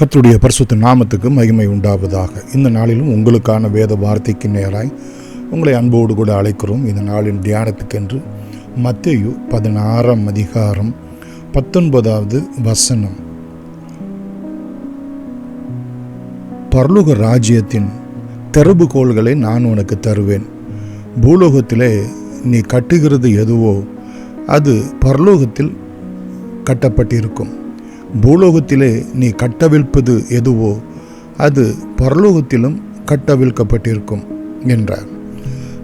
கர்த்தருடைய பரிசுத்த நாமத்துக்கு மகிமை உண்டாவதாக. இந்த நாளிலும் உங்களுக்கான வேத வார்த்தைக்கு நேராய் உங்களை அன்போடு கூட அழைக்கிறோம். இந்த நாளின் தியானத்துக்கென்று மத்தேயு 16ஆம் அதிகாரம் 19வது வசனம். பரலோக ராஜ்யத்தின் திறவுகோல்களை நான் உனக்கு தருவேன். பூலோகத்திலே நீ கட்டுகிறது எதுவோ அது பரலோகத்தில் கட்டப்பட்டிருக்கும். பூலோகத்திலே நீ கட்டவிழ்ப்பது எதுவோ அது பரலோகத்திலும் கட்டவிழ்க்கப்பட்டிருக்கும் என்றார்.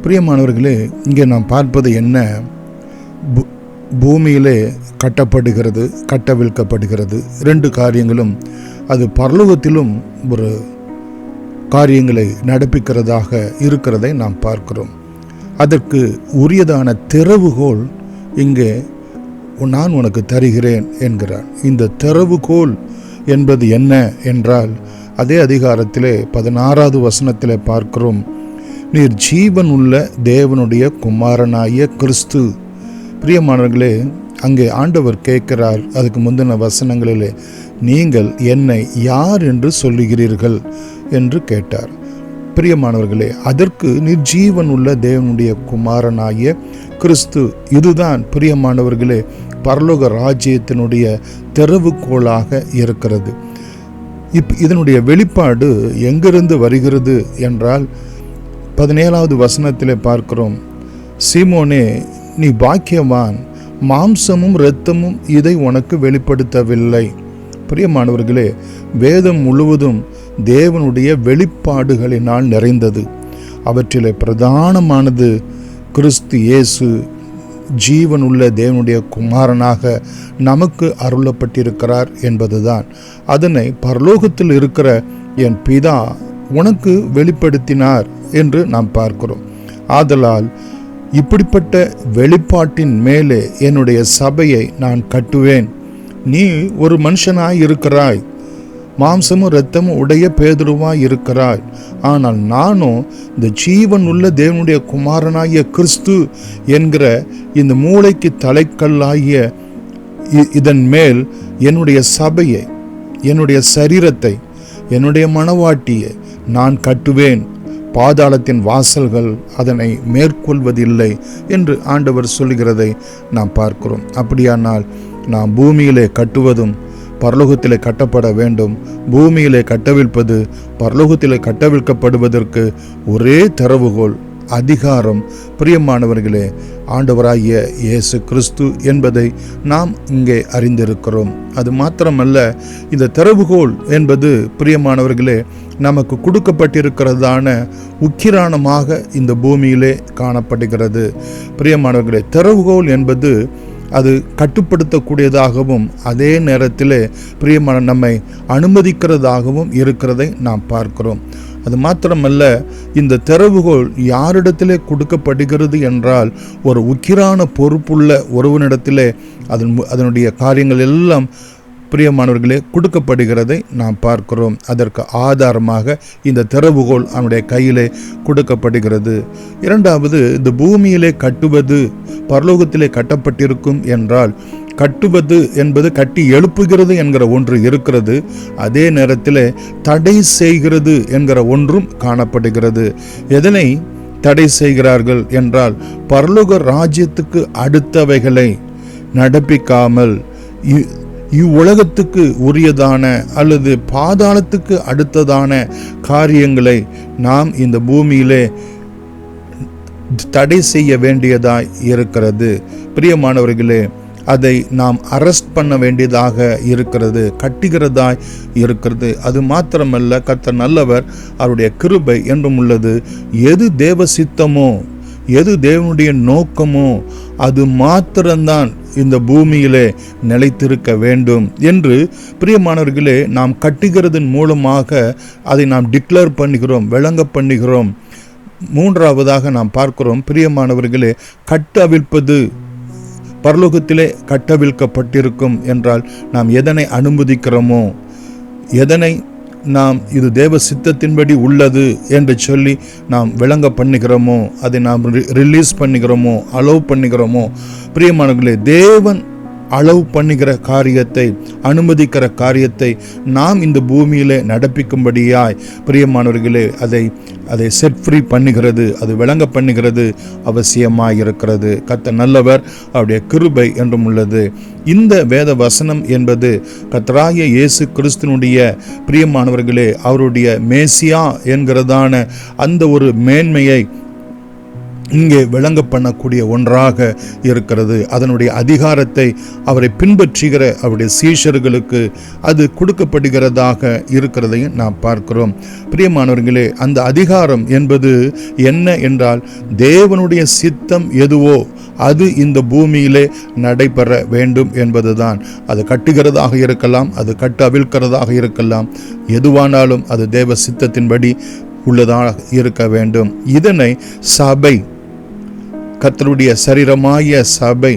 பிரியமானவர்களே, இங்கே நாம் பார்ப்பது என்ன? பூமியிலே கட்டப்படுகிறது, கட்டவிழ்க்கப்படுகிறது. ரெண்டு காரியங்களும் அது பரலோகத்திலும் ஒரு காரியங்களை நடப்பிக்கிறதாக இருக்கிறதை நாம் பார்க்கிறோம். அதற்கு உரியதான திறவுகோல் இங்கே நான் உனக்கு தருகிறேன் என்கிறார். இந்த திறவுகோல் என்பது என்ன என்றால், அதே அதிகாரத்திலே 16வது வசனத்திலே பார்க்கிறோம், நீர் ஜீவன் உள்ள தேவனுடைய குமாரனாகிய கிறிஸ்து. பிரியமானவர்களே, அங்கே ஆண்டவர் கேட்கிறார், அதுக்கு முந்தின வசனங்களிலே, நீங்கள் என்னை யார் என்று சொல்லுகிறீர்கள் என்று கேட்டார். பிரியமானவர்களே, அதற்கு நீர் ஜீவன் உள்ள தேவனுடைய குமாரனாகிய கிறிஸ்து. இதுதான் பிரியமானவர்களே பரலோக ராஜ்யத்தினுடைய திறவுகோலாக இருக்கிறது. இதனுடைய வெளிப்பாடு எங்கிருந்து வருகிறது என்றால், 17வது வசனத்திலே பார்க்கிறோம், சீமோனே நீ பாக்கியவான், மாம்சமும் இரத்தமும் இதை உனக்கு வெளிப்படுத்தவில்லை. பிரியமானவர்களே, வேதம் முழுவதும் தேவனுடைய வெளிப்பாடுகளினால் நிறைந்தது. அவற்றிலே பிரதானமானது கிறிஸ்து இயேசு ஜீவனுள்ள தேவனுடைய குமாரனாக நமக்கு அருளப்பட்டிருக்கிறார் என்பதுதான். அதனை பரலோகத்தில் இருக்கிற என் பிதா உனக்கு வெளிப்படுத்தினார் என்று நாம் பார்க்கிறோம். ஆதலால் இப்படிப்பட்ட வெளிப்பாட்டின் மேலே என்னுடைய சபையை நான் கட்டுவேன். நீ ஒரு மனுஷனாய் இருக்கிறாய், மாம்சமும் இரத்தமும் உடைய பேதுருவாய் இருக்கிறாய். ஆனால் நானும் இந்த ஜீவன் உள்ள தேவனுடைய குமாரனாகிய கிறிஸ்து என்கிற இந்த மூளைக்கு தலைக்கல்லாகிய இதன் மேல் என்னுடைய சபையை, என்னுடைய சரீரத்தை, என்னுடைய மனவாட்டியை நான் கட்டுவேன். பாதாளத்தின் வாசல்கள் அதனை மேற்கொள்வதில்லை என்று ஆண்டவர் சொல்லுகிறதை நாம் பார்க்கிறோம். அப்படியானால் நாம் பூமியிலே கட்டுவதும் பரலோகத்திலே கட்டப்பட வேண்டும். பூமியிலே கட்டவிழ்ப்பது பரலோகத்திலே கட்டவிழ்க்கப்படுவதற்கு ஒரே திறவுகோல், அதிகாரம் பிரியமானவர்களே ஆண்டவராகிய இயேசு கிறிஸ்து என்பதை நாம் இங்கே அறிந்திருக்கிறோம். அது மாத்திரமல்ல, இந்த திறவுகோல் என்பது பிரியமானவர்களே நமக்கு கொடுக்கப்பட்டிருக்கிறதான உக்கிரானமாக இந்த பூமியிலே காணப்படுகிறது. பிரியமானவர்களே, திறவுகோல் என்பது அது கட்டுப்படுத்தக்கூடியதாகவும் அதே நேரத்தில் பிரியமான நம்மை அனுமதிக்கிறதாகவும் இருக்கிறதை நாம் பார்க்கிறோம். அது மாத்திரமல்ல, இந்த திறவுகோல் யாரிடத்திலே கொடுக்கப்படுகிறது என்றால், ஒரு உக்கிரான பொறுப்புள்ள ஒருவனிடத்திலே அதனுடைய காரியங்கள் எல்லாம் பிரியமானவர்களே கொடுக்கப்படுகிறதை நாம் பார்க்கிறோம். அதற்கு ஆதாரமாக இந்த திறவுகோல் அவனுடைய கையிலே கொடுக்கப்படுகிறது. இரண்டாவது, இந்த பூமியிலே கட்டுவது பரலோகத்திலே கட்டப்பட்டிருக்கும் என்றால், கட்டுவது என்பது கட்டி எழுப்புகிறது என்கிற ஒன்று இருக்கிறது. அதே நேரத்தில் தடை செய்கிறது என்கிற ஒன்றும் காணப்படுகிறது. எதனை தடை செய்கிறார்கள் என்றால், பரலோக ராஜ்யத்துக்கு அடுத்தவைகளை நடப்பிக்காமல் இவ்வுலகத்துக்கு உரியதான அல்லது பாதாளத்துக்கு அடுத்ததான காரியங்களை நாம் இந்த பூமியிலே தடை செய்ய வேண்டியதாய் இருக்கிறது. பிரியமானவர்களே, அதை நாம் அரெஸ்ட் பண்ண வேண்டியதாக இருக்கிறது, கட்டுகிறதாய் இருக்கிறது. அது மாத்திரமல்ல, கர்த்தர் நல்லவர், அவருடைய கிருபை என்றும் உள்ளது. எது தேவ சித்தமோ, எது தேவனுடைய நோக்கமோ அது மாத்திரம்தான் இந்த பூமியிலே நிலைத்திருக்க வேண்டும் என்று பிரியமானவர்களே நாம் கட்டுகிறதன் மூலமாக அதை நாம் டிக்ளேர் பண்ணுகிறோம், விளங்க பண்ணுகிறோம். மூன்றாவதாக நாம் பார்க்கிறோம், பிரியமானவர்களே, கட்டவிழ்ப்பது பரலோகத்திலே கட்டவிழ்க்கப்பட்டிருக்கும் என்றால் நாம் எதனை அனுமதிக்கிறோமோ, எதனை நாம் இது தேவ சித்தத்தின்படி உள்ளது என்று சொல்லி நாம் விளங்க பண்ணுகிறோமோ, அதை நாம் ரிலீஸ் பண்ணுகிறோமோ, அலோவ் பண்ணுகிறோமோ, பிரியமானவர்களே, தேவன் அளவு பண்ணுகிற காரியத்தை, அனுமதிக்கிற காரியத்தை நாம் இந்த பூமியிலே நடப்பிக்கும்படியாய் பிரியமானவர்களே அதை செட் ஃப்ரீ பண்ணுகிறது, அது விளங்க பண்ணுகிறது அவசியமாய் இருக்கிறது. கர்த்தர் நல்லவர், அவருடைய கிருபை என்றும் உள்ளது. இந்த வேத வசனம் என்பது கர்த்தராகிய இயேசு கிறிஸ்துனுடைய பிரியமானவர்களே அவருடைய மேசியா என்கிறதான அந்த ஒரு மேன்மையை இங்கே விளங்க பண்ணக்கூடிய ஒன்றாக இருக்கிறது. அதனுடைய அதிகாரத்தை அவரை பின்பற்றுகிற அவருடைய சீஷர்களுக்கு அது கொடுக்கப்படுகிறதாக இருக்கிறதையும் நாம் பார்க்கிறோம். பிரியமானவர்களே, அந்த அதிகாரம் என்பது என்ன என்றால், தேவனுடைய சித்தம் எதுவோ அது இந்த பூமியிலே நடைபெற வேண்டும் என்பதுதான். அது கட்டுகிறதாக இருக்கலாம், அது கட்டு அவிழ்க்கிறதாக இருக்கலாம், எதுவானாலும் அது தேவ சித்தத்தின்படி உள்ளதாக இருக்க வேண்டும். இதனை சபை, கர்த்தருடைய சரீரமாகிய சபை,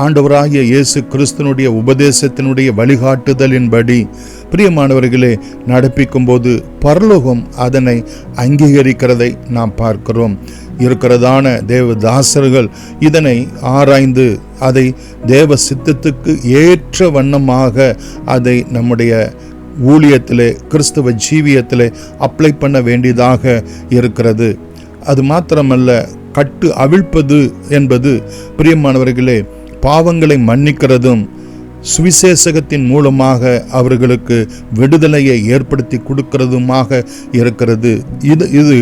ஆண்டவராகிய இயேசு கிறிஸ்துனுடைய உபதேசத்தினுடைய வழிகாட்டுதலின்படி பிரியமானவர்களே நடப்பிக்கும் போது பரலோகம் அதனை அங்கீகரிக்கிறதை நாம் பார்க்கிறோம். இருக்கிறதான தேவதாசர்கள் இதனை ஆராய்ந்து அதை தேவ சித்தத்துக்கு ஏற்ற வண்ணமாக அதை நம்முடைய ஊழியத்திலே, கிறிஸ்தவ ஜீவியத்திலே அப்ளை பண்ண வேண்டியதாக இருக்கிறது. அது மாத்திரமல்ல, கட்டு அவிழ்ப்பது என்பது பிரியமானவர்களே பாவங்களை மன்னிக்கிறதும் சுவிசேஷகத்தின் மூலமாக அவர்களுக்கு விடுதலையை ஏற்படுத்தி கொடுக்கிறதுமாக இருக்கிறது. இது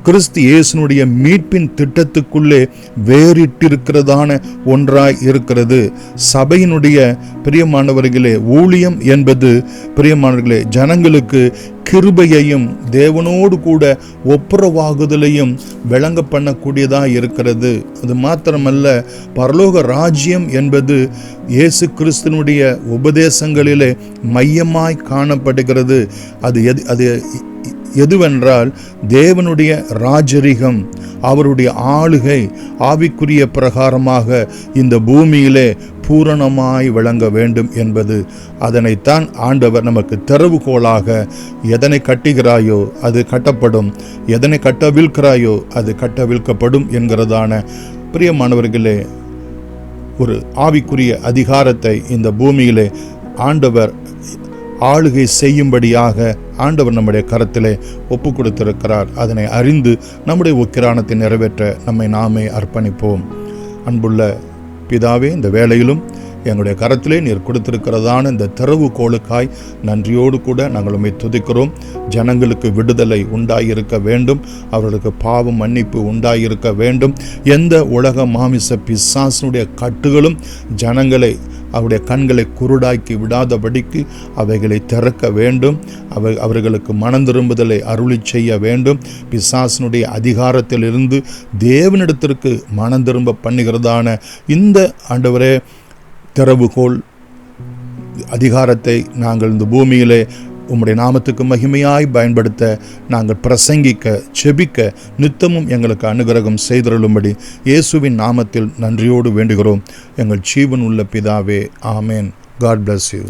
கிறிஸ்து இயேசுனுடைய மீட்பின் திட்டத்துக்குள்ளே வேறிட்டிருக்கிறதான ஒன்றாய் இருக்கிறது. சபையினுடைய பிரியமானவர்களே ஊழியம் என்பது பிரியமானவர்களே ஜனங்களுக்கு கிருபையையும் தேவனோடு கூட ஒப்புரவாகுதலையும் விளங்க பண்ணக்கூடியதாக இருக்கிறது. அது மாத்திரமல்ல, பரலோக ராஜ்யம் என்பது இயேசு கிறிஸ்துனுடைய உபதேசங்களிலே மையமாய் காணப்படுகிறது. அது எதுவென்றால் தேவனுடைய ராஜரிகம், அவருடைய ஆளுகை ஆவிக்குரிய பிரகாரமாக இந்த பூமியிலே பூரணமாய் விளங்க வேண்டும் என்பது. அதனைத்தான் ஆண்டவர் நமக்கு திறவுகோலாக, எதனை கட்டுகிறாயோ அது கட்டப்படும், எதனை கட்டவிழ்க்கிறாயோ அது கட்டவிழ்க்கப்படும் என்கிறதான பிரியமானவர்களே ஒரு ஆவிக்குரிய அதிகாரத்தை இந்த பூமியிலே ஆண்டவர் ஆளுகை செய்யும்படியாக ஆண்டவர் நம்முடைய கரத்திலே ஒப்பு கொடுத்திருக்கிறார். அதனை அறிந்து நம்முடைய உக்கிரானத்தை நிறைவேற்ற நம்மை நாமே அர்ப்பணிப்போம். அன்புள்ள பிதாவே, இந்த வேளையிலும் எங்களுடைய கரத்திலே நீர் கொடுத்திருக்கிறதான இந்த திறவுகோலுக்காய் நன்றியோடு கூட நாங்கள் உம்மை துதிக்கிறோம். ஜனங்களுக்கு விடுதலை உண்டாயிருக்க வேண்டும், அவர்களுக்கு பாவம் மன்னிப்பு உண்டாயிருக்க வேண்டும். எந்த உலக மாமிச பிசாசினுடைய கட்டுகளும் ஜனங்களை அவருடைய கண்களை குருடாக்கி விடாதபடிக்கு அவைகளை திறக்க வேண்டும். அவர்களுக்கு மனம் திரும்புதலை அருளி செய்ய வேண்டும். பிசாசினுடைய அதிகாரத்திலிருந்து தேவனிடத்திற்கு மனம் திரும்ப பண்ணுகிறதான இந்த ஆண்டவரே திறவுகோல் அதிகாரத்தை நாங்கள் இந்த பூமியிலே உம்முடைய நாமத்துக்கு மகிமையாய் பயன்படுத்த நாங்கள் பிரசங்கிக்க, செபிக்க நித்தமும் எங்களுக்கு அனுகிரகம் செய்தருளும்படி இயேசுவின் நாமத்தில் நன்றியோடு வேண்டுகிறோம். எங்கள் ஜீவன் உள்ள பிதாவே, ஆமேன். God bless you.